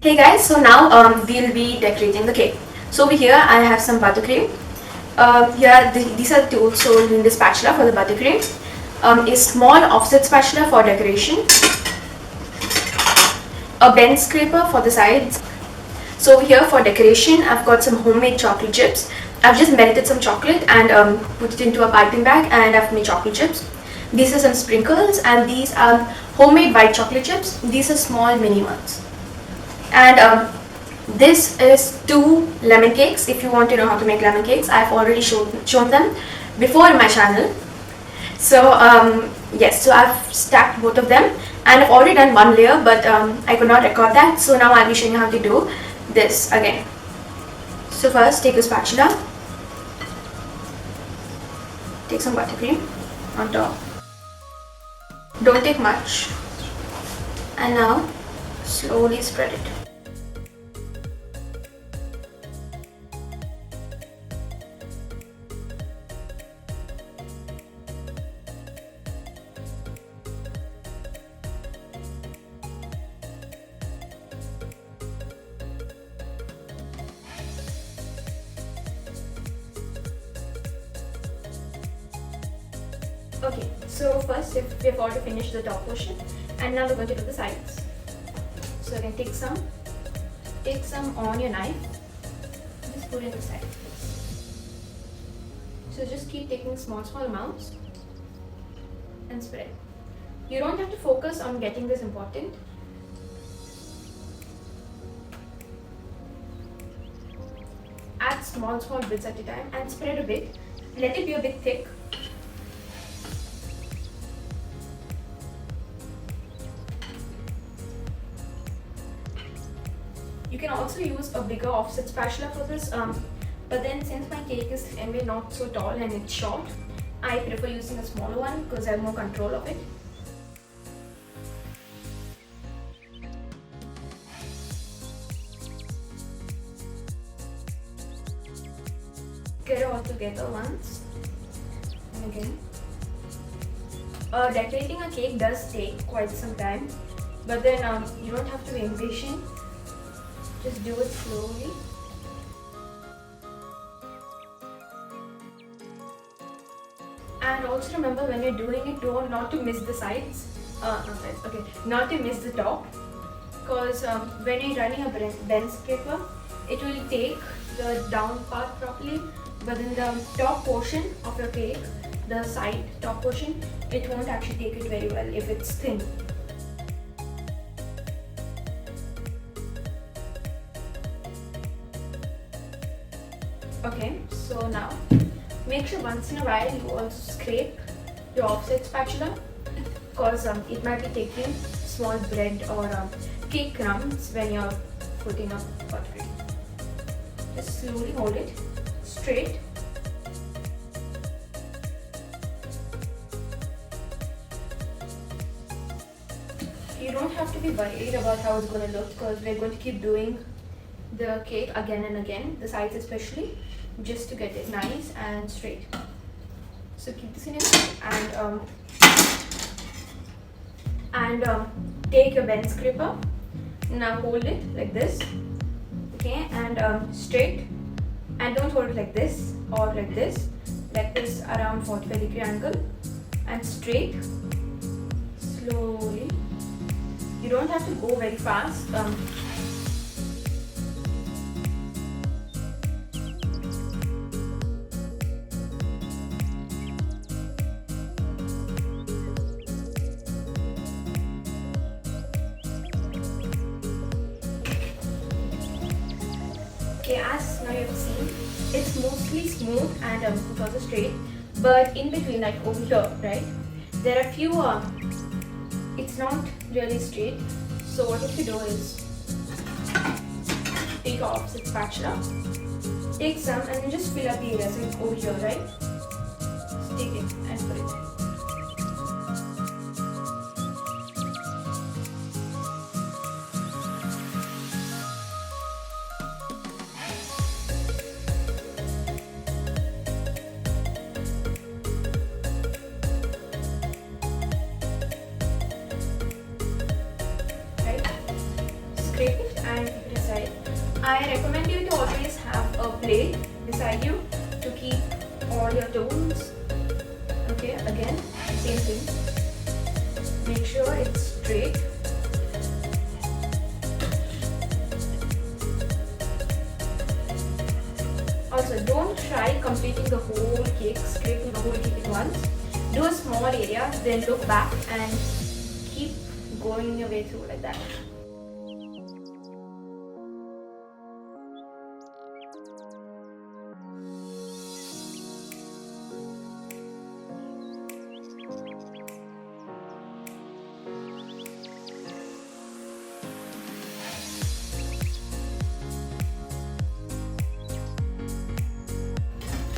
Hey guys, so now we'll be decorating the cake. So over here I have some buttercream. These are the tools sold in the spatula for the buttercream. A small offset spatula for decoration. A bend scraper for the sides. So over here for decoration I've got some homemade chocolate chips. I've just melted some chocolate and put it into a piping bag and I've made chocolate chips. These are some sprinkles and these are homemade white chocolate chips. These are small mini ones. And this is 2 lemon cakes. If you want to know how to make lemon cakes, I've already shown them before in my channel. So yes, so I've stacked both of them and I've already done one layer, but I could not record that. So now I'll be showing you how to do this again. So first take a spatula, take some buttercream on top. Don't take much, and now slowly spread it. Okay, so first we have already finished the top portion and now we're going to do the sides. So you can take some on your knife, just put it inside. So just keep taking small amounts and spread. You don't have to focus on getting this important. Add small bits at a time and spread a bit. Let it be a bit thick. You can also use a bigger offset spatula for this, but then since my cake is anyway not so tall and it's short, I prefer using a smaller one because I have more control of it. Get it all together once and again. Decorating a cake does take quite some time, but then you don't have to be impatient. Just do it slowly. And also remember when you're doing it, not to miss the sides. Not to miss the top. Because when you're running a bend scraper, it will take the down part properly. But in the top portion of your cake, the side top portion, it won't actually take it very well if it's thin. Okay, so now make sure once in a while you also scrape your offset spatula because it might be taking small bread or cake crumbs when you're putting up buttercream. Just slowly hold it straight. You don't have to be worried about how it's going to look because we're going to keep doing the cake again and again, the sides especially, just to get it nice and straight. So keep this in your hand and take your bend scraper. Now hold it like this, okay, and straight, and don't hold it like this or like this around 45-degree angle and straight, slowly. You don't have to go very fast. Okay, as now you have seen, it's mostly smooth and it's also straight, but in between, like over here, right, there are few, it's not really straight. So what you have to do is take your offset spatula, take some and then just fill up the area, so it's over here, right? Just take it and put it. Scrape it and I recommend you to always have a plate beside you to keep all your tools. Okay, again, same thing. Make sure it's straight. Also, don't try completing the whole cake, scraping the whole cake at once. Do a small area, then look back and keep going your way through like that.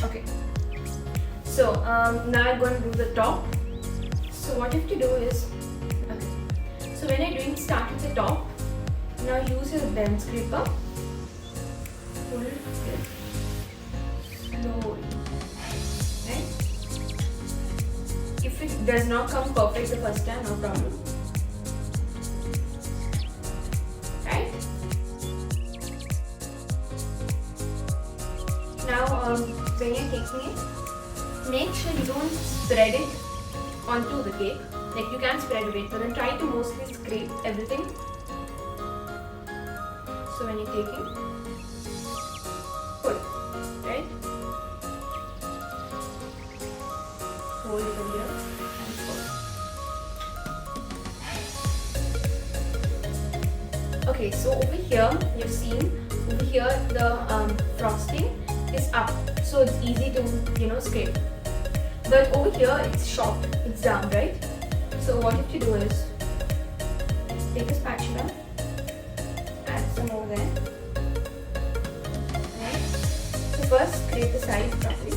Okay, so now I'm going to do the top. So what you have to do is, okay, so when you're doing start with the top, now use your bend scraper, pull it slowly, right? If it does not come perfect the first time, no problem, right? Now when you're taking it, make sure you don't spread it onto the cake. Like you can spread it, but then try to mostly scrape everything. So when you're taking, pull, right? Hold it over here and pull. Okay, so over here you've seen over here the frosting is up, so it's easy to scrape. But over here it's short, it's down, right? So what you have to do is take a spatula, add some over there. Right? So first scrape the side properly.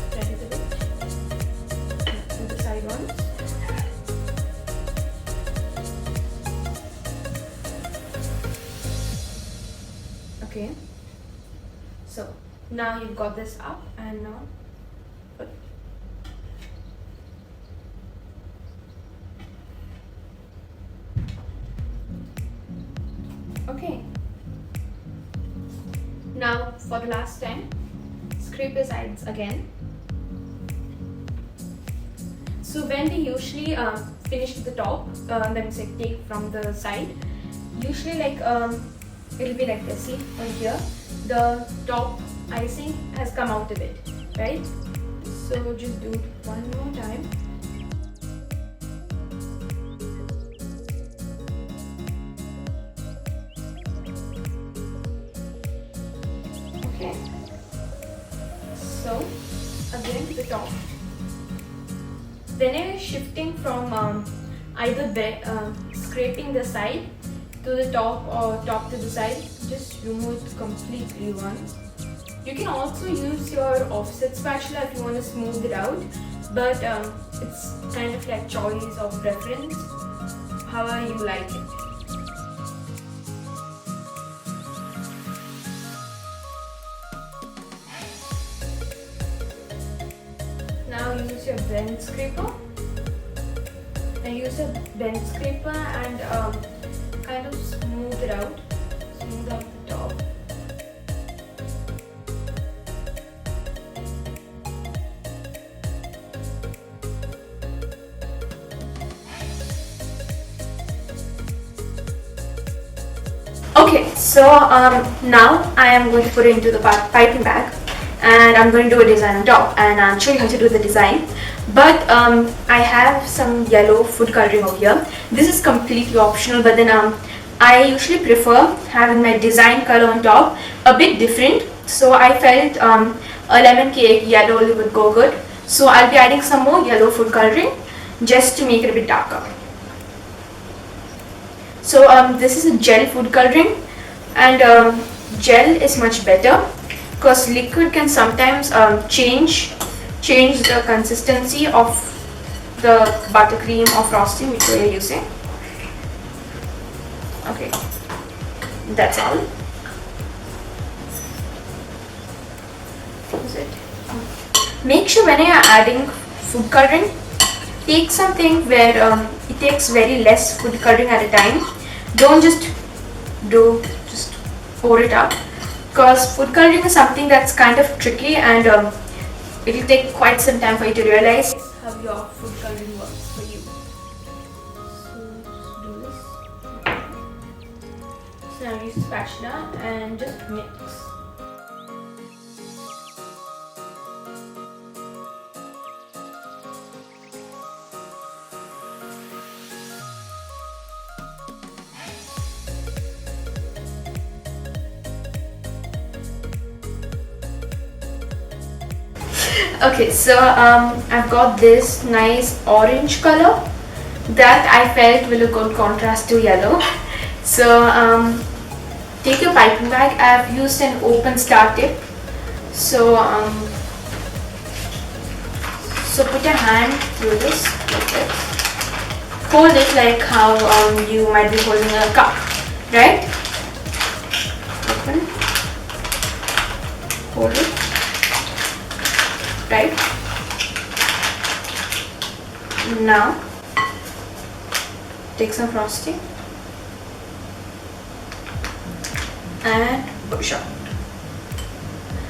Spread it a bit. Do the side ones. Okay, so now you've got this up and now put. Okay, now for the last time, scrape the sides again. So when we usually finish the top, let me say take from the side, usually like it'll be like this. See over here, the top icing has come out a bit, right? So just do it one more time. Okay. So again the top. Then you're shifting from either scraping the side to the top or top to the side, just remove it completely once. You can also use your offset spatula if you want to smooth it out, but it's kind of like choice or preference, however you like it. Now use your bend scraper. And use a bend scraper and kind of smooth it out. Smooth out the top. Okay, so now I am going to put it into the piping bag and I'm going to do a design on top and I'll show you how to do the design. But I have some yellow food coloring over here. This is completely optional, but then I usually prefer having my design color on top a bit different. So I felt a lemon cake yellow would go good. So I'll be adding some more yellow food coloring just to make it a bit darker. So this is a gel food coloring, and gel is much better because liquid can sometimes change the consistency of the buttercream or frosting which we are using. Okay, that's all. That's it. Make sure when you are adding food coloring, take something where it takes very less food coloring at a time. Don't just pour it up, because food coloring is something that's kind of tricky, and it will take quite some time for you to realize how your food coloring works for you. So just do this. So now use a spatula and just mix. Okay, so I've got this nice orange color that I felt will look good contrast to yellow. So take your piping bag. I've used an open star tip. So put your hand through this like this. Hold it like how you might be holding a cup, right? Open. Hold it. Right? Now take some frosting and push out.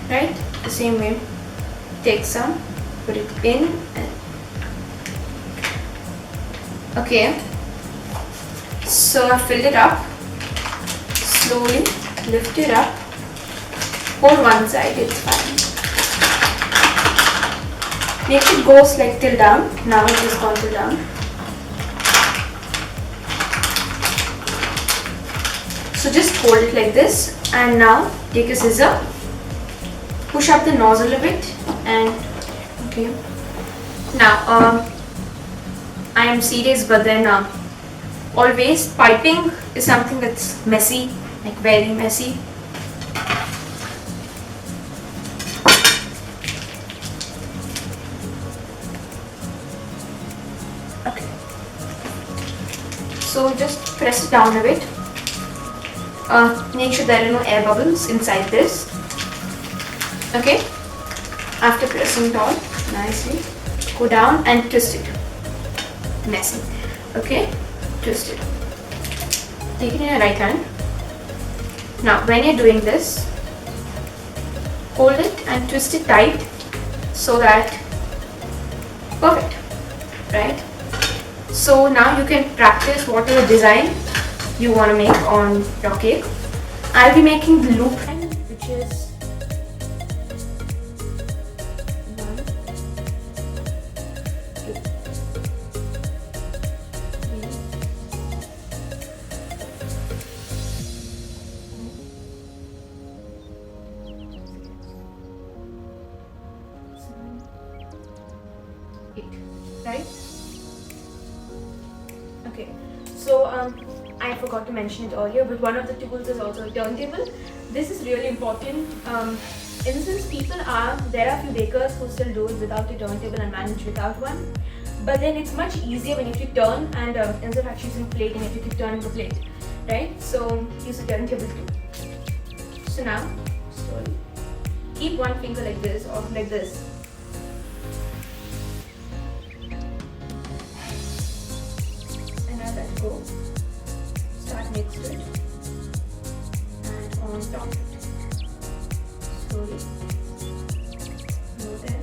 Right? The same way. Take some, put it in, and okay. So I filled it up. Slowly lift it up. Hold one side, it's fine. Make it go like till down. Now it has gone till down. So just hold it like this, and now take a scissor, push up the nozzle a bit, and okay. Now I am serious, but then always piping is something that's messy, like very messy. Okay. So just press it down a bit. Make sure there are no air bubbles inside this. Okay. After pressing it all nicely, go down and twist it. Messy. Okay. Twist it. Take it in your right hand. Now, when you're doing this, hold it and twist it tight so that perfect. Right? So now you can practice whatever design you want to make on your cake. I'll be making the loop, which is 1, 2, 3, 8, right? Okay, so I forgot to mention it earlier, but one of the tools is also a turntable. This is really important. In the sense, there are few bakers who still do it without a turntable and manage without one. But then it's much easier when you have to turn, and instead of actually using plate, and if you can turn the plate, right? So use a turntable too. So now, slowly, keep one finger like this or like this. Let go. Start next to it and on top of it. Slowly. Go there.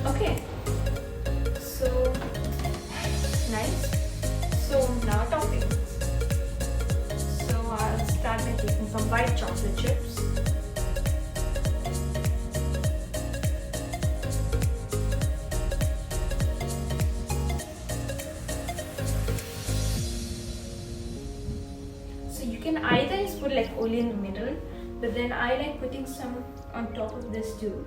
Okay, so nice. So now topping. So I'll start by taking some white chocolate chips. So you can either just put like only in the middle, but then I like putting some on top of this too.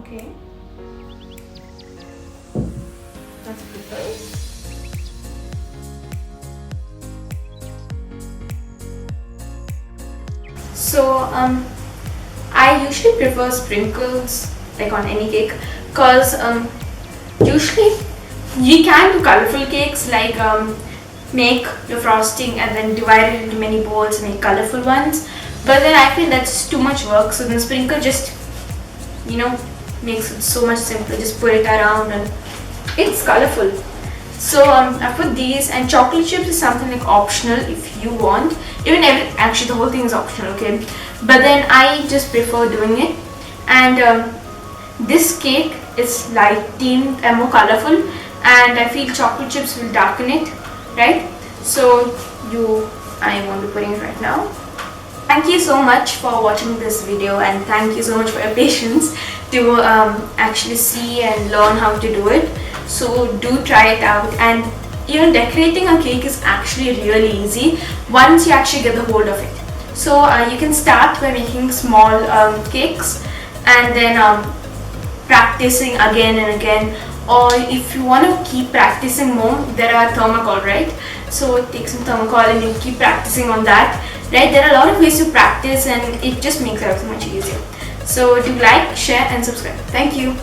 Okay, that's purple. So I usually prefer sprinkles like on any cake, cause usually you can do colorful cakes like make your frosting and then divide it into many balls and make colorful ones. But then I feel that's too much work. So then sprinkle just, you know, makes it so much simpler. Just put it around and it's colorful. So I put these, and chocolate chips is something like optional if you want. Even actually the whole thing is optional, okay? But then I just prefer doing it. And this cake is light themed and more colorful, and I feel chocolate chips will darken it, right? So I won't be putting it right now. Thank you so much for watching this video, and thank you so much for your patience to actually see and learn how to do it. So do try it out, and even decorating a cake is actually really easy once you actually get the hold of it. So you can start by making small cakes and then practicing again and again, or if you want to keep practicing more, there are thermocol, right? So take some thermocol and you keep practicing on that, right? There are a lot of ways to practice, and it just makes everything much easier. So do like, share and subscribe. Thank you.